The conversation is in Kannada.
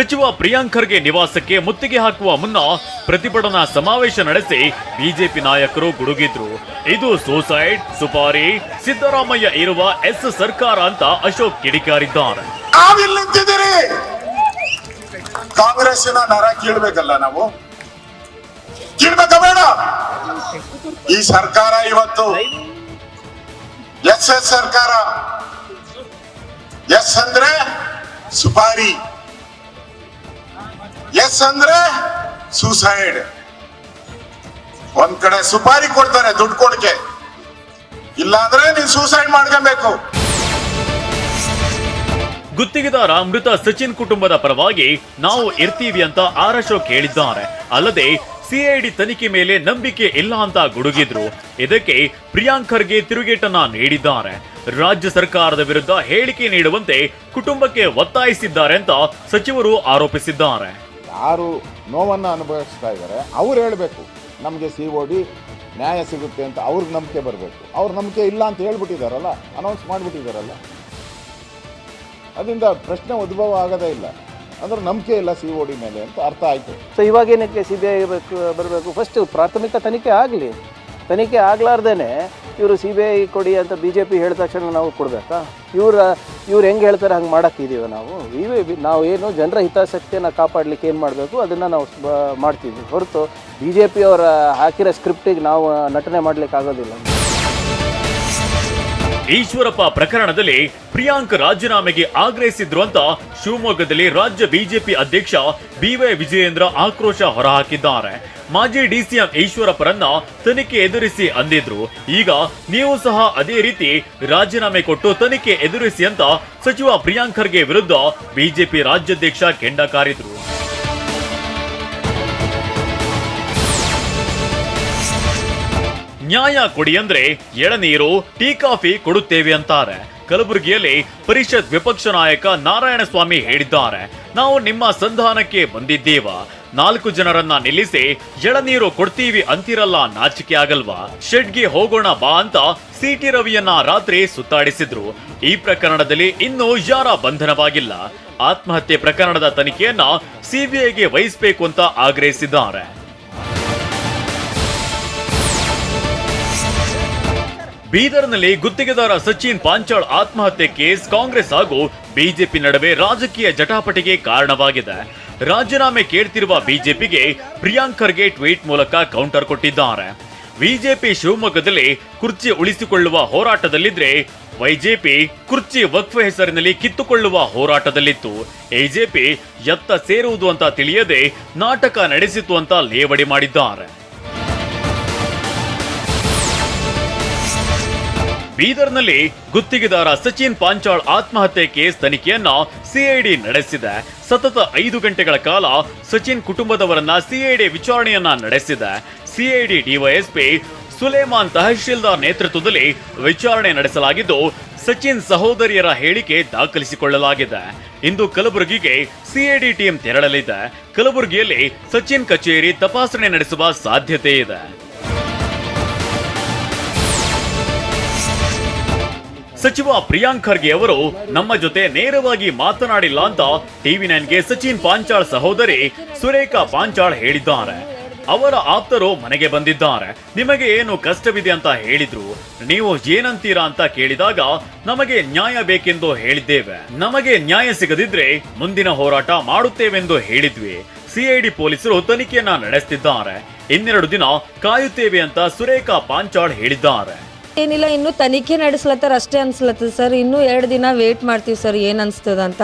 ಸಚಿವ ಪ್ರಿಯಾಂಕ್ ಖರ್ಗೆ ನಿವಾಸಕ್ಕೆ ಮುತ್ತಿಗೆ ಹಾಕುವ ಮುನ್ನ ಪ್ರತಿಭಟನಾ ಸಮಾವೇಶ ನಡೆಸಿ ಬಿಜೆಪಿ ನಾಯಕರು ಗುಡುಗಿದ್ರು. ಇದು ಸೂಸೈಡ್, ಸುಪಾರಿ, ಸಿದ್ದರಾಮಯ್ಯ ಇರುವ ಎಸ್ ಸರ್ಕಾರ ಅಂತ ಅಶೋಕ್ ಕಿಡಿಕಾರಿದ್ದಾರೆ. ಕಾಂಗ್ರೆಸ್ಸಿನ ನರ ಕೀಳ್ಬೇಕಲ್ಲ, ನಾವು ಕೀಳ್ಬೇಕ ಬೇಡ? ಈ ಸರ್ಕಾರ ಇವತ್ತು ಎಸ್ ಸರ್ಕಾರ. ಎಸ್ ಅಂದ್ರೆ ಸುಪಾರಿ, ಎಸ್ ಅಂದ್ರೆ ಸೂಸೈಡ್. ಒಂದ್ ಕಡೆ ಸುಪಾರಿ ಕೊಡ್ತಾರೆ ದುಡ್ಡು ಕೊಡಕ್ಕೆ, ಇಲ್ಲಾಂದ್ರೆ ನೀನ್ ಸೂಸೈಡ್ ಮಾಡ್ಕೊಬೇಕು. ಗುತ್ತಿಗೆದಾರ ಮೃತ ಸಚಿನ್ ಕುಟುಂಬದ ಪರವಾಗಿ ನಾವು ಇರ್ತೀವಿ ಅಂತ ಅಶೋಕ್ ಹೇಳಿದ್ದಾರೆ. ಅಲ್ಲದೆ ಸಿಐಡಿ ತನಿಖೆ ಮೇಲೆ ನಂಬಿಕೆ ಇಲ್ಲ ಅಂತ ಗುಡುಗಿದ್ರು. ಇದಕ್ಕೆ ಪ್ರಿಯಾಂಕ್ ಖರ್ಗೆ ತಿರುಗೇಟನ್ನ ನೀಡಿದ್ದಾರೆ. ರಾಜ್ಯ ಸರ್ಕಾರದ ವಿರುದ್ಧ ಹೇಳಿಕೆ ನೀಡುವಂತೆ ಕುಟುಂಬಕ್ಕೆ ಒತ್ತಾಯಿಸಿದ್ದಾರೆ ಅಂತ ಸಚಿವರು ಆರೋಪಿಸಿದ್ದಾರೆ. ಯಾರು ನೋವನ್ನ ಅನುಭವಿಸ್ತಾ ಇದ್ದಾರೆ ಅವ್ರು ಹೇಳಬೇಕು, ನಮಗೆ COD ನ್ಯಾಯ ಸಿಗುತ್ತೆ ಅಂತ ಅವ್ರಿಗೆ ನಂಬಿಕೆ ಬರಬೇಕು. ಅವ್ರ ನಂಬಿಕೆ ಇಲ್ಲ ಅಂತ ಹೇಳ್ಬಿಟ್ಟಿದಾರಲ್ಲ, ಅನೌನ್ಸ್ ಮಾಡಿಬಿಟ್ಟಿದಾರಲ್ಲ, ಅದರಿಂದ ಪ್ರಶ್ನೆ ಉದ್ಭವ ಆಗೋದೇ ಇಲ್ಲ. ಅಂದ್ರೆ ನಂಬಿಕೆ ಇಲ್ಲ COD ಮೇಲೆ ಅಂತ ಅರ್ಥ ಆಯಿತು. ಸೊ ಇವಾಗೇನಕ್ಕೆ CBI ಬರಬೇಕು? ಫಸ್ಟ್ ಪ್ರಾಥಮಿಕ ತನಿಖೆ ಆಗಲಿ. ತನಿಖೆ ಆಗ್ಲಾರ್ದೇನೆ ಇವರು CBI ಕೊಡಿ ಅಂತ BJP ಹೇಳಿದ ತಕ್ಷಣ ನಾವು ಕೊಡಬೇಕಾ? ಇವ್ರು ಹೆಂಗೆ ಹೇಳ್ತಾರೆ ಹಂಗೆ ಮಾಡೋಕ್ಕಿದ್ದೀವಿ ನಾವು ಏನು ಜನರ ಹಿತಾಸಕ್ತಿಯನ್ನು ಕಾಪಾಡಲಿಕ್ಕೆ ಏನು ಮಾಡಬೇಕು ಅದನ್ನು ನಾವು ಮಾಡ್ತೀವಿ ಹೊರತು BJP ಅವರ ಹಾಕಿರೋ ಸ್ಕ್ರಿಪ್ಟಿಗೆ ನಾವು ನಟನೆ ಮಾಡಲಿಕ್ಕೆ ಆಗೋದಿಲ್ಲ. ಈಶ್ವರಪ್ಪ ಪ್ರಕರಣದಲ್ಲಿ ಪ್ರಿಯಾಂಕ್ ರಾಜೀನಾಮೆಗೆ ಆಗ್ರಹಿಸಿದ್ರು ಅಂತ ಶಿವಮೊಗ್ಗದಲ್ಲಿ ರಾಜ್ಯ ಬಿಜೆಪಿ ಅಧ್ಯಕ್ಷ BY ವಿಜಯೇಂದ್ರ ಆಕ್ರೋಶ ಹೊರಹಾಕಿದ್ದಾರೆ. ಮಾಜಿ DCM ಈಶ್ವರಪ್ಪರನ್ನ ತನಿಖೆ ಎದುರಿಸಿ ಅಂದಿದ್ರು. ಈಗ ನೀವು ಸಹ ಅದೇ ರೀತಿ ರಾಜೀನಾಮೆ ಕೊಟ್ಟು ತನಿಖೆ ಎದುರಿಸಿ ಅಂತ ಸಚಿವ ಪ್ರಿಯಾಂಕ್ ಖರ್ಗೆ ವಿರುದ್ಧ ಬಿಜೆಪಿ ರಾಜ್ಯಾಧ್ಯಕ್ಷ ಕೆಂಡ ಕಾರಿದ್ರು. ನ್ಯಾಯ ಕೊಡಿ ಅಂದ್ರೆ ಎಳನೀರು, ಟೀ ಕಾಫಿ ಕೊಡುತ್ತೇವೆ ಅಂತಾರೆ. ಕಲಬುರಗಿಯಲ್ಲಿ ಪರಿಷತ್ ವಿಪಕ್ಷ ನಾಯಕ ನಾರಾಯಣಸ್ವಾಮಿ ಹೇಳಿದ್ದಾರೆ, ನಾವು ನಿಮ್ಮ ಸಂಧಾನಕ್ಕೆ ಬಂದಿದ್ದೇವ, 4 ಜನರನ್ನ ನಿಲ್ಲಿಸಿ ಎಳನೀರು ಕೊಡ್ತೀವಿ ಅಂತಿರಲ್ಲ, ನಾಚಿಕೆ ಆಗಲ್ವಾ? ಶೆಡ್ಗೆ ಹೋಗೋಣ ಬಾ ಅಂತ CT ರವಿಯನ್ನ ರಾತ್ರಿ ಸುತ್ತಾಡಿಸಿದ್ರು. ಈ ಪ್ರಕರಣದಲ್ಲಿ ಇನ್ನೂ ಯಾರ ಬಂಧನವಾಗಿಲ್ಲ. ಆತ್ಮಹತ್ಯೆ ಪ್ರಕರಣದ ತನಿಖೆಯನ್ನ CBIಗೆ ವಹಿಸಬೇಕು ಅಂತ ಆಗ್ರಹಿಸಿದ್ದಾರೆ. ಬೀದರ್ನಲ್ಲಿ ಗುತ್ತಿಗೆದಾರ ಸಚಿನ್ ಪಾಂಚಾಳ್ ಆತ್ಮಹತ್ಯೆ ಕೇಸ್ ಕಾಂಗ್ರೆಸ್ ಹಾಗೂ ಬಿಜೆಪಿ ನಡುವೆ ರಾಜಕೀಯ ಜಟಾಪಟಿಗೆ ಕಾರಣವಾಗಿದೆ. ರಾಜೀನಾಮೆ ಕೇಳ್ತಿರುವ ಬಿಜೆಪಿಗೆ ಪ್ರಿಯಾಂಕ್ ಖರ್ಗೆ ಟ್ವೀಟ್ ಮೂಲಕ ಕೌಂಟರ್ ಕೊಟ್ಟಿದ್ದಾರೆ. ಬಿಜೆಪಿ ಶಿವಮೊಗ್ಗದಲ್ಲಿ ಕುರ್ಚಿ ಉಳಿಸಿಕೊಳ್ಳುವ ಹೋರಾಟದಲ್ಲಿದ್ರೆ YJP ಕುರ್ಚಿ ವಕ್ಫ್ ಹೆಸರಿನಲ್ಲಿ ಕಿತ್ತುಕೊಳ್ಳುವ ಹೋರಾಟದಲ್ಲಿತ್ತು. AJP ಎತ್ತ ಸೇರುವುದು ಅಂತ ತಿಳಿಯದೆ ನಾಟಕ ನಡೆಸಿತು ಅಂತ ಲೇವಡಿ ಮಾಡಿದ್ದಾರೆ. ಬೀದರ್ನಲ್ಲಿ ಗುತ್ತಿಗೆದಾರ ಸಚಿನ್ ಪಾಂಚಾಳ್ ಆತ್ಮಹತ್ಯೆ ಕೇಸ್ ತನಿಖೆಯನ್ನ CID ನಡೆಸಿದೆ. ಸತತ 5 ಗಂಟೆಗಳ ಕಾಲ ಸಚಿನ್ ಕುಟುಂಬದವರನ್ನ CID ವಿಚಾರಣೆಯನ್ನ ನಡೆಸಿದೆ. CID DYSP ಸುಲೇಮಾನ್ ತಹಶೀಲ್ದಾರ್ ನೇತೃತ್ವದಲ್ಲಿ ವಿಚಾರಣೆ ನಡೆಸಲಾಗಿದ್ದು ಸಚಿನ್ ಸಹೋದರಿಯರ ಹೇಳಿಕೆ ದಾಖಲಿಸಿಕೊಳ್ಳಲಾಗಿದೆ. ಇಂದು ಕಲಬುರಗಿಗೆ CID ಟೀಮ್ ತೆರಳಲಿದೆ. ಕಲಬುರಗಿಯಲ್ಲಿ ಸಚಿನ್ ಕಚೇರಿ ತಪಾಸಣೆ ನಡೆಸುವ ಸಾಧ್ಯತೆ ಇದೆ. ಸಚಿವ ಪ್ರಿಯಾಂಕ್ ಖರ್ಗೆ ಅವರು ನಮ್ಮ ಜೊತೆ ನೇರವಾಗಿ ಮಾತನಾಡಿಲ್ಲ ಅಂತ TV9ಗೆ ಸಚಿನ್ ಪಾಂಚಾಳ್ ಸಹೋದರಿ ಸುರೇಖಾ ಪಾಂಚಾಳ್ ಹೇಳಿದ್ದಾರೆ. ಅವರ ಆಪ್ತರು ಮನೆಗೆ ಬಂದಿದ್ದಾರೆ. ನಿಮಗೆ ಏನು ಕಷ್ಟವಿದೆ ಅಂತ ಹೇಳಿದ್ರು. ನೀವು ಏನಂತೀರಾ ಅಂತ ಕೇಳಿದಾಗ ನಮಗೆ ನ್ಯಾಯ ಬೇಕೆಂದು ಹೇಳಿದ್ದೇವೆ. ನಮಗೆ ನ್ಯಾಯ ಸಿಗದಿದ್ರೆ ಮುಂದಿನ ಹೋರಾಟ ಮಾಡುತ್ತೇವೆಂದು ಹೇಳಿದ್ವಿ. CID ಪೊಲೀಸರು ತನಿಖೆಯನ್ನ ನಡೆಸುತ್ತಿದ್ದಾರೆ. 2 ದಿನ ಕಾಯುತ್ತೇವೆ ಅಂತ ಸುರೇಖಾ ಪಾಂಚಾಳ್ ಹೇಳಿದ್ದಾರೆ. ಏನಿಲ್ಲ, ಇನ್ನು ತನಿಖೆ ನಡೆಸ್ಲತ್ತಾರ ಅಷ್ಟೇ ಅನ್ಸ್ಲತ್ತದ ಸರ್. ಇನ್ನೂ 2 ದಿನ ವೇಟ್ ಮಾಡ್ತೀವಿ ಸರ್, ಏನ್ ಅನ್ಸ್ತದ ಅಂತ.